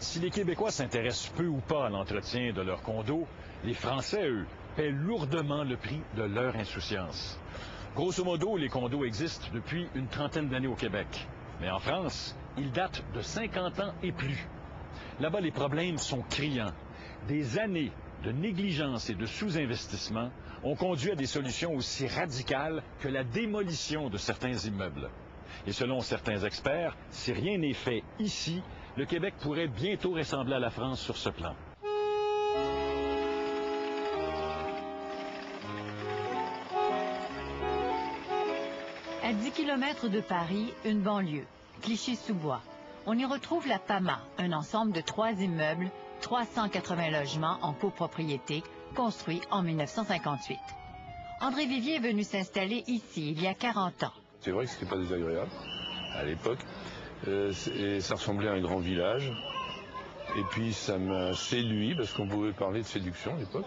Si les Québécois s'intéressent peu ou pas à l'entretien de leurs condos, les Français, eux, paient lourdement le prix de leur insouciance. Grosso modo, les condos existent depuis une trentaine d'années au Québec. Mais en France, ils datent de 50 ans et plus. Là-bas, les problèmes sont criants. Des années de négligence et de sous-investissement ont conduit à des solutions aussi radicales que la démolition de certains immeubles. Et selon certains experts, si rien n'est fait ici, le Québec pourrait bientôt ressembler à la France sur ce plan. À 10 km de Paris, une banlieue, Clichy-sous-Bois. On y retrouve la PAMA, un ensemble de 3 immeubles, 380 logements en copropriété, construits en 1958. André Vivier est venu s'installer ici il y a 40 ans. C'est vrai que ce n'était pas désagréable à l'époque. Et ça ressemblait à un grand village. Et puis ça m'a séduit parce qu'on pouvait parler de séduction à l'époque.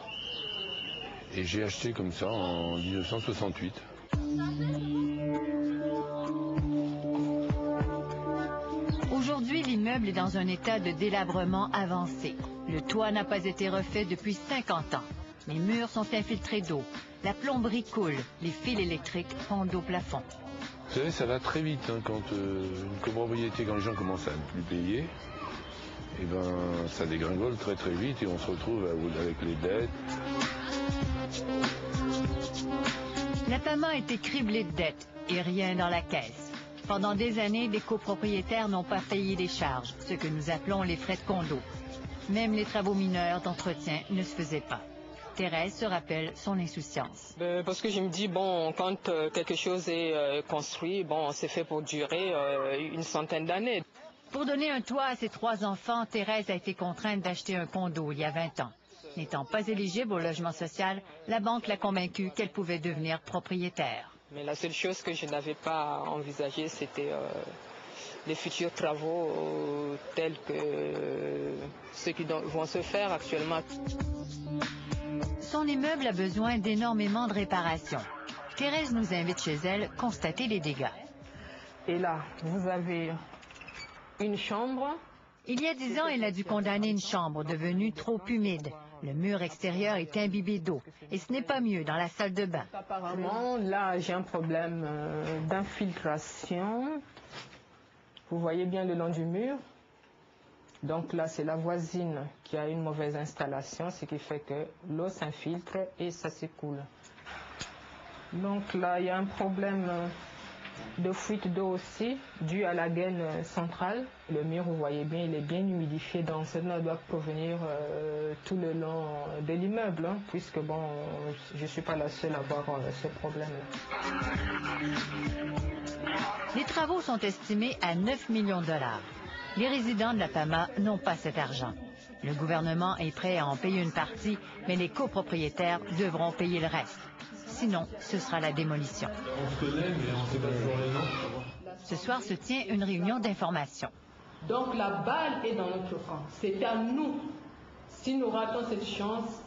Et j'ai acheté comme ça en 1968. Aujourd'hui, l'immeuble est dans un état de délabrement avancé. Le toit n'a pas été refait depuis 50 ans. Les murs sont infiltrés d'eau. La plomberie coule. Les fils électriques fondent au plafond. Vous savez, ça va très vite hein, quand une copropriété, quand les gens commencent à ne plus payer, et ben ça dégringole très très vite et on se retrouve avec les dettes. La PAMA a été criblée de dettes et rien dans la caisse. Pendant des années, les copropriétaires n'ont pas payé les charges, ce que nous appelons les frais de condo. Même les travaux mineurs d'entretien ne se faisaient pas. Thérèse se rappelle son insouciance. Parce que je me dis, bon, quand quelque chose est construit, bon, c'est fait pour durer une centaine d'années. Pour donner un toit à ses 3 enfants, Thérèse a été contrainte d'acheter un condo il y a 20 ans. N'étant pas éligible au logement social, la banque l'a convaincue qu'elle pouvait devenir propriétaire. Mais la seule chose que je n'avais pas envisagée, c'était les futurs travaux tels que ceux qui vont se faire actuellement. Son immeuble a besoin d'énormément de réparations. Thérèse nous invite chez elle constater les dégâts. Et là, vous avez une chambre. Il y a 10 ans, elle a dû condamner une chambre devenue trop humide. Le mur extérieur est imbibé d'eau. Et ce n'est pas mieux dans la salle de bain. Apparemment, là, j'ai un problème d'infiltration. Vous voyez bien le long du mur. Donc là, c'est la voisine qui a une mauvaise installation, ce qui fait que l'eau s'infiltre et ça s'écoule. Donc là, il y a un problème de fuite d'eau aussi, dû à la gaine centrale. Le mur, vous voyez bien, il est bien humidifié, donc cela doit provenir tout le long de l'immeuble, hein, puisque bon, je ne suis pas la seule à avoir ce problème-là. Les travaux sont estimés à 9 millions de dollars. Les résidents de la PAMA n'ont pas cet argent. Le gouvernement est prêt à en payer une partie, mais les copropriétaires devront payer le reste. Sinon, ce sera la démolition. On se connaît, mais on ne sait pas toujours les noms. Ce soir se tient une réunion d'information. Donc la balle est dans notre camp. C'est à nous. Si nous ratons cette chance,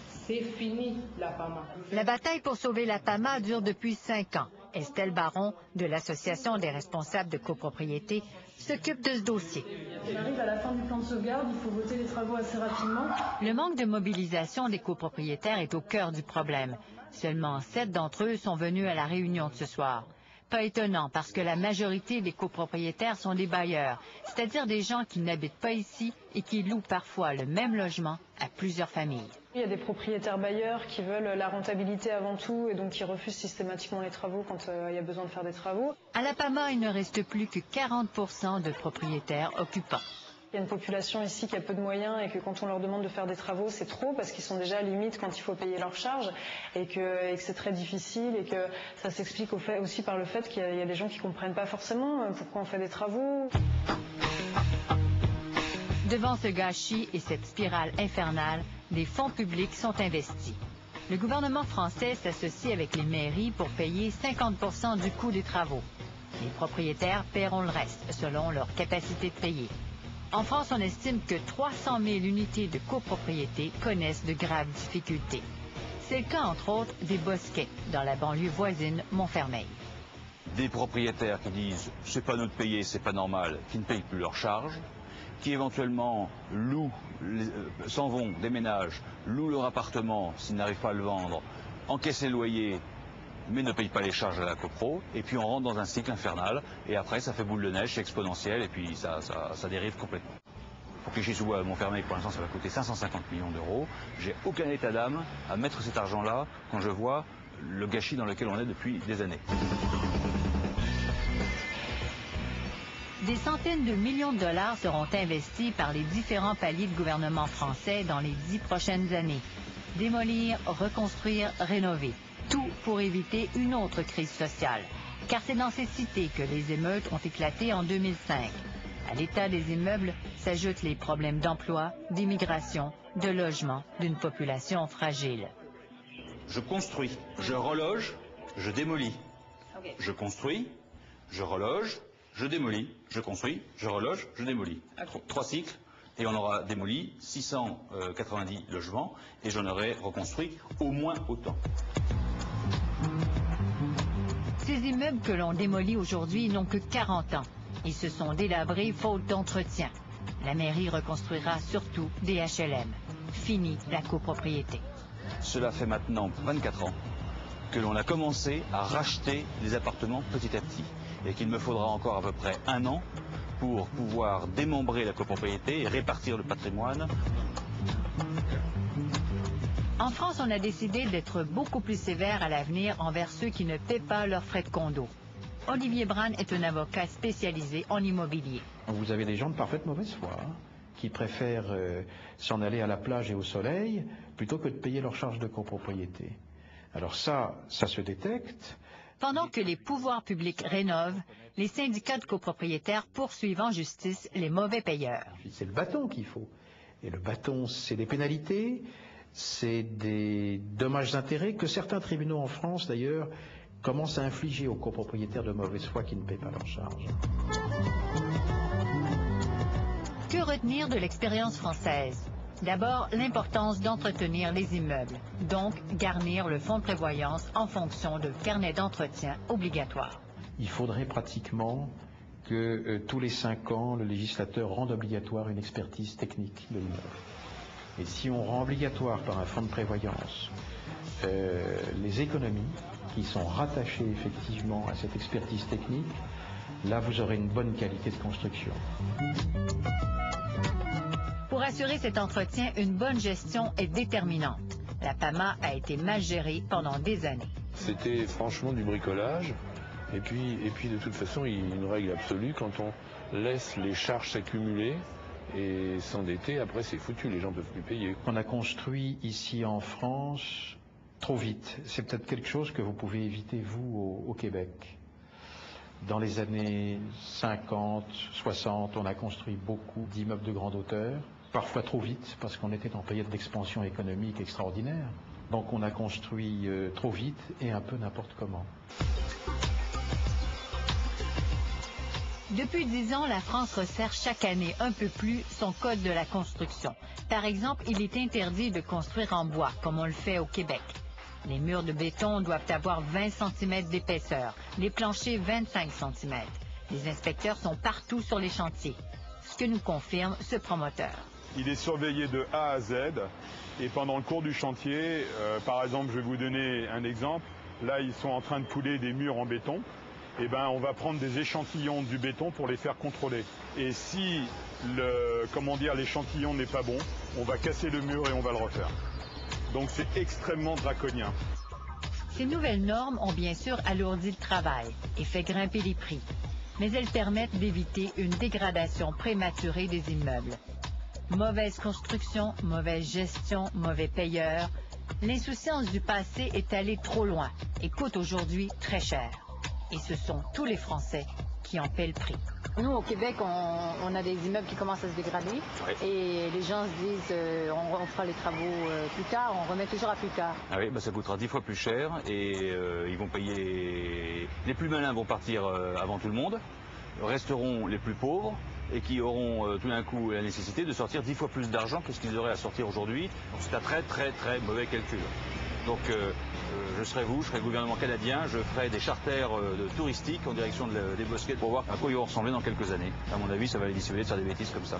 c'est fini la PAMA. La bataille pour sauver la PAMA dure depuis 5 ans. Estelle Baron, de l'Association des responsables de copropriété, s'occupe de ce dossier. On arrive à la fin du plan de sauvegarde, il faut voter les travaux assez rapidement. Le manque de mobilisation des copropriétaires est au cœur du problème. Seulement 7 d'entre eux sont venus à la réunion de ce soir. Pas étonnant parce que la majorité des copropriétaires sont des bailleurs, c'est-à-dire des gens qui n'habitent pas ici et qui louent parfois le même logement à plusieurs familles. Il y a des propriétaires bailleurs qui veulent la rentabilité avant tout et donc qui refusent systématiquement les travaux quand il y a besoin de faire des travaux. À la PAMA, il ne reste plus que 40% de propriétaires occupants. Il y a une population ici qui a peu de moyens et que quand on leur demande de faire des travaux, c'est trop parce qu'ils sont déjà à limite quand il faut payer leurs charges et que c'est très difficile et que ça s'explique aussi par le fait qu'il y a des gens qui ne comprennent pas forcément pourquoi on fait des travaux. Devant ce gâchis et cette spirale infernale, des fonds publics sont investis. Le gouvernement français s'associe avec les mairies pour payer 50% du coût des travaux. Les propriétaires paieront le reste selon leur capacité de payer. En France, on estime que 300 000 unités de copropriété connaissent de graves difficultés. C'est le cas, entre autres, des Bosquets, dans la banlieue voisine Montfermeil. Des propriétaires qui disent « c'est pas notre payer, c'est pas normal », qui ne payent plus leurs charges, qui éventuellement s'en vont, déménagent, louent leur appartement s'ils n'arrivent pas à le vendre, encaissent les loyers, mais ne payent pas les charges à la copro, et puis on rentre dans un cycle infernal, et après ça fait boule de neige, c'est exponentiel, et puis ça dérive complètement. Pour Clichy-sous-Bois, Montfermeil, pour l'instant, ça va coûter 550 millions d'euros. J'ai aucun état d'âme à mettre cet argent-là quand je vois le gâchis dans lequel on est depuis des années. Des centaines de millions de dollars seront investis par les différents paliers de gouvernement français dans les 10 prochaines années. Démolir, reconstruire, rénover. Tout pour éviter une autre crise sociale. Car c'est dans ces cités que les émeutes ont éclaté en 2005. À l'état des immeubles s'ajoutent les problèmes d'emploi, d'immigration, de logement d'une population fragile. Je construis, je reloge, je démolis. Okay. Je construis, je reloge, je démolis. Je construis, je reloge, je démolis. Okay. 3 cycles, et on aura démoli 690 logements, et j'en aurai reconstruit au moins autant. Ces immeubles que l'on démolit aujourd'hui n'ont que 40 ans. Ils se sont délabrés faute d'entretien. La mairie reconstruira surtout des HLM. Fini la copropriété. Cela fait maintenant 24 ans que l'on a commencé à racheter les appartements petit à petit. Et qu'il me faudra encore à peu près 1 an pour pouvoir démembrer la copropriété et répartir le patrimoine. En France, on a décidé d'être beaucoup plus sévère à l'avenir envers ceux qui ne paient pas leurs frais de condo. Olivier Brane est un avocat spécialisé en immobilier. Vous avez des gens de parfaite mauvaise foi qui préfèrent s'en aller à la plage et au soleil plutôt que de payer leurs charges de copropriété. Alors ça se détecte. Pendant que les pouvoirs publics rénovent, les syndicats de copropriétaires poursuivent en justice les mauvais payeurs. C'est le bâton qu'il faut. Et le bâton, c'est des pénalités, c'est des dommages-intérêts que certains tribunaux en France, d'ailleurs, commencent à infliger aux copropriétaires de mauvaise foi qui ne paient pas leurs charges. Que retenir de l'expérience française? D'abord, l'importance d'entretenir les immeubles, donc garnir le fonds de prévoyance en fonction de carnets d'entretien obligatoires. Il faudrait pratiquement que tous les 5 ans, le législateur rende obligatoire une expertise technique de l'immeuble. Et si on rend obligatoire par un fonds de prévoyance les économies qui sont rattachées effectivement à cette expertise technique, là vous aurez une bonne qualité de construction. Pour assurer cet entretien, une bonne gestion est déterminante. La PAMA a été mal gérée pendant des années. C'était franchement du bricolage. Et puis de toute façon, il y a une règle absolue, quand on laisse les charges s'accumuler et s'endetter, après c'est foutu, les gens ne peuvent plus payer. On a construit ici en France trop vite. C'est peut-être quelque chose que vous pouvez éviter, vous, au Québec. Dans les années 50, 60, on a construit beaucoup d'immeubles de grande hauteur, parfois trop vite, parce qu'on était en période d'expansion économique extraordinaire. Donc on a construit trop vite et un peu n'importe comment. Depuis 10 ans, la France resserre chaque année un peu plus son code de la construction. Par exemple, il est interdit de construire en bois, comme on le fait au Québec. Les murs de béton doivent avoir 20 cm d'épaisseur, les planchers 25 cm. Les inspecteurs sont partout sur les chantiers, ce que nous confirme ce promoteur. Il est surveillé de A à Z et pendant le cours du chantier, par exemple, je vais vous donner un exemple. Là, ils sont en train de couler des murs en béton. Eh ben, on va prendre des échantillons du béton pour les faire contrôler. Et si l'échantillon n'est pas bon, on va casser le mur et on va le refaire. Donc c'est extrêmement draconien. Ces nouvelles normes ont bien sûr alourdi le travail et fait grimper les prix. Mais elles permettent d'éviter une dégradation prématurée des immeubles. Mauvaise construction, mauvaise gestion, mauvais payeurs. L'insouciance du passé est allée trop loin et coûte aujourd'hui très cher. Et ce sont tous les Français qui en paient le prix. Nous, au Québec, on a des immeubles qui commencent à se dégrader. Oui. Et les gens se disent, on fera les travaux plus tard, on remet toujours à plus tard. Ah oui, ça coûtera 10 fois plus cher et ils vont payer... Les plus malins vont partir avant tout le monde, resteront les plus pauvres et qui auront tout d'un coup la nécessité de sortir 10 fois plus d'argent que ce qu'ils auraient à sortir aujourd'hui. C'est un très très très mauvais calcul. Donc je serai le gouvernement canadien, je ferai des charters touristiques en direction des Bosquets pour voir à quoi ils vont ressembler dans quelques années. À mon avis, ça va les dissuader de faire des bêtises comme ça.